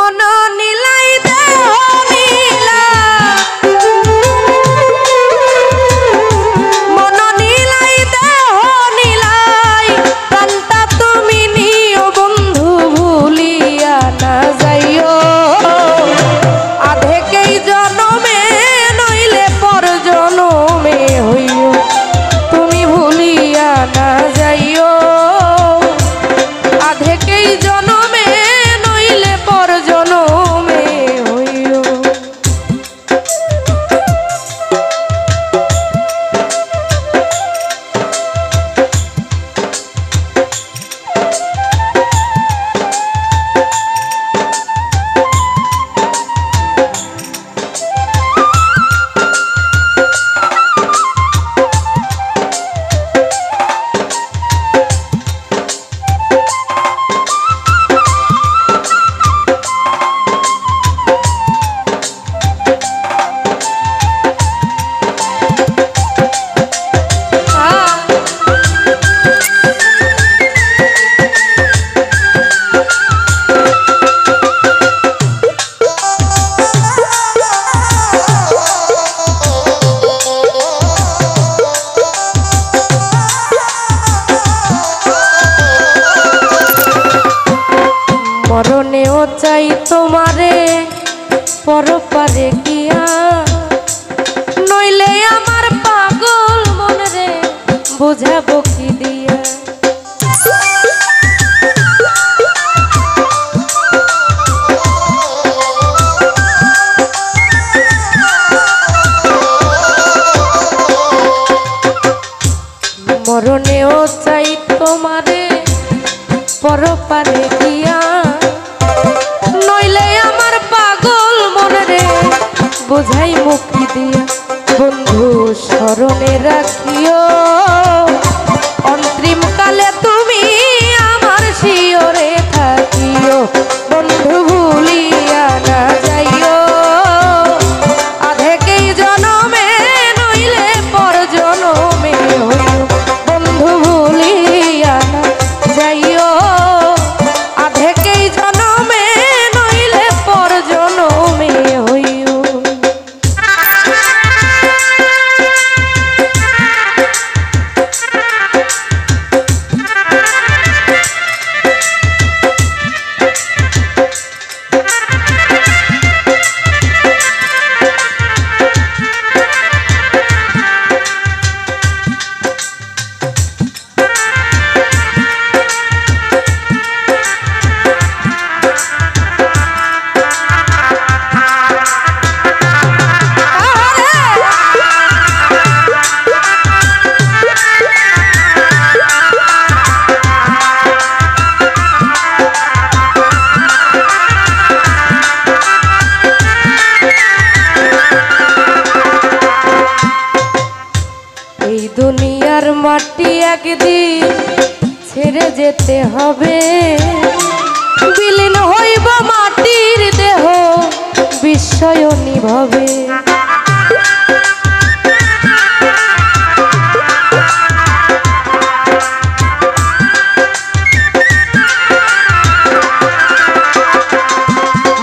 মন নীলাই দেহ নীলা মন নীলাই দেহ নীলাই প্রাণটা তুমি নিও বন্ধু ভুলিয়া না যাইও আধেকেই জনমে নইলে পর জনমে হইও তুমি ভুলিয়া না যাইও আধেকেই জনমে নইলে পর জনমে হইও। মরণেও চাই তোমারে পরপারে গিয়া নইলে আমার পাগল মন রে বুঝাবো কি দিয়া মরণেও চাই তোমারে পরপারে গিয়া নইলে আমার পাগল মনে রে বোঝাই মুক্তি দিয়া বন্ধু স্মরণে রাখিও অন্তিম কালে তুমি আমার শিয়রে থাকিও বন্ধু ভুলিয়া না যাইও আধেকেই জনমে নইলে পর জনমে হইও বন্ধু ভুলিয়া না যাইও আধেকেই জনমে নইলে পর জনমে হইও। এই দুনিয়ার মাটি একদিন ছেড়ে যেতে হবে বিলীন হইব মাটির দেহ বিস্ময়নী ভাবে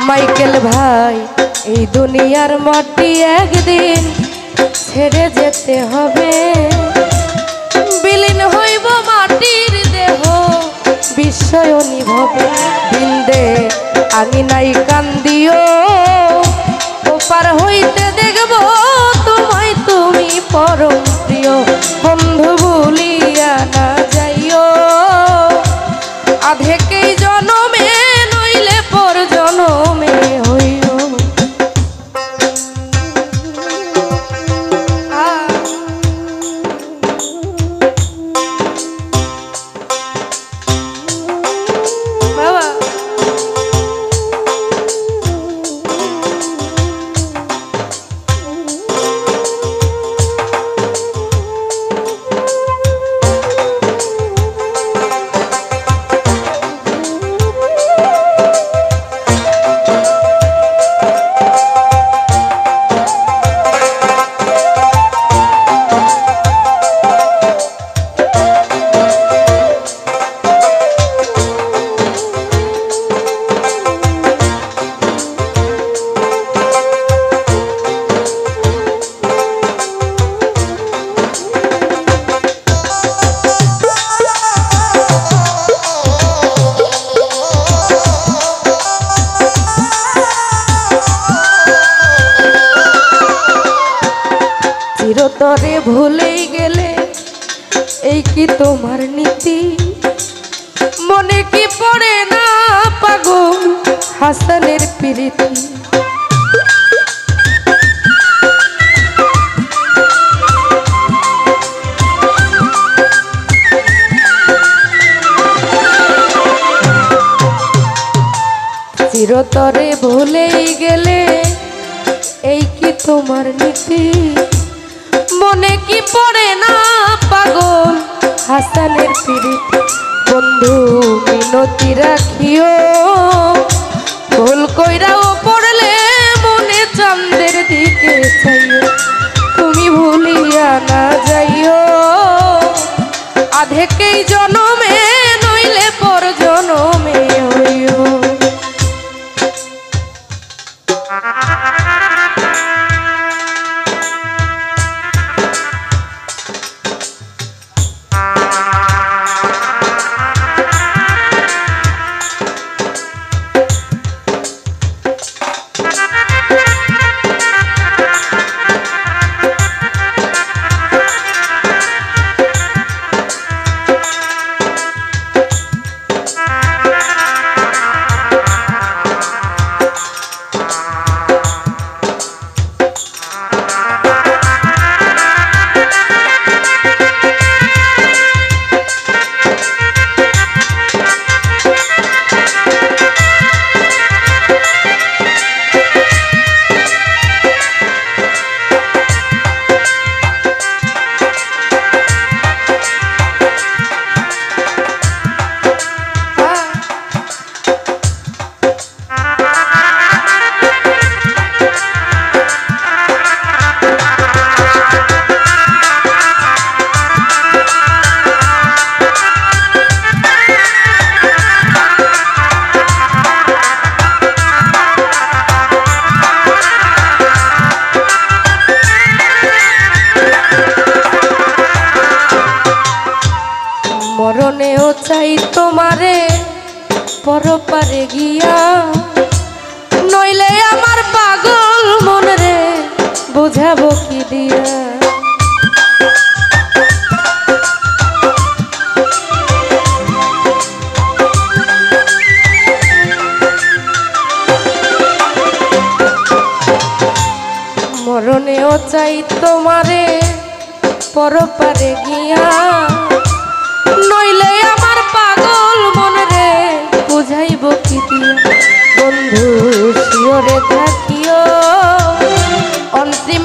মাইকেল ভাই এই দুনিয়ার মাটি একদিন ছেড়ে যেতে হবে বিলীন হইব মাটির দেহ বিস্ময়নী ভাবে বিন্দে আঙিনাই কান্দিও ওপার হইতে দেখব তোমায় তুমি পরম প্রিয় বন্ধু ভুলিয়া না যাইও আধেকেই জনমে নইলে পর জনমে হইও। চিরতরে ভুলেই গেলে এই কি তোমার নীতি মনে কি পড়ে না পাগল হাসানের প্রীতি চিরতরে ভুলেই গেলে এই কি তোমার নীতি মনে কি পড়ে না পাগল হাসানের প্রীতি বন্ধু মিনতি রাখিও ভুল কইরাও পড়লে মনে চাঁদের দিকে চাইও তুমি ভুলিয়া না যাইও আধেকেই জনমে নইলে পর জনমে হইও মরণেও চাই তোমারে পরপারে গিয়া নইলে আমার পাগল মন রে বুঝাবো কি দিয়া মরণেও চাই তোমারে পরপারে গিয়া নইলে আমার পাগল মন রে বুঝাইব কি দিয়া বন্ধু শিওরে থাকিও অন্তিম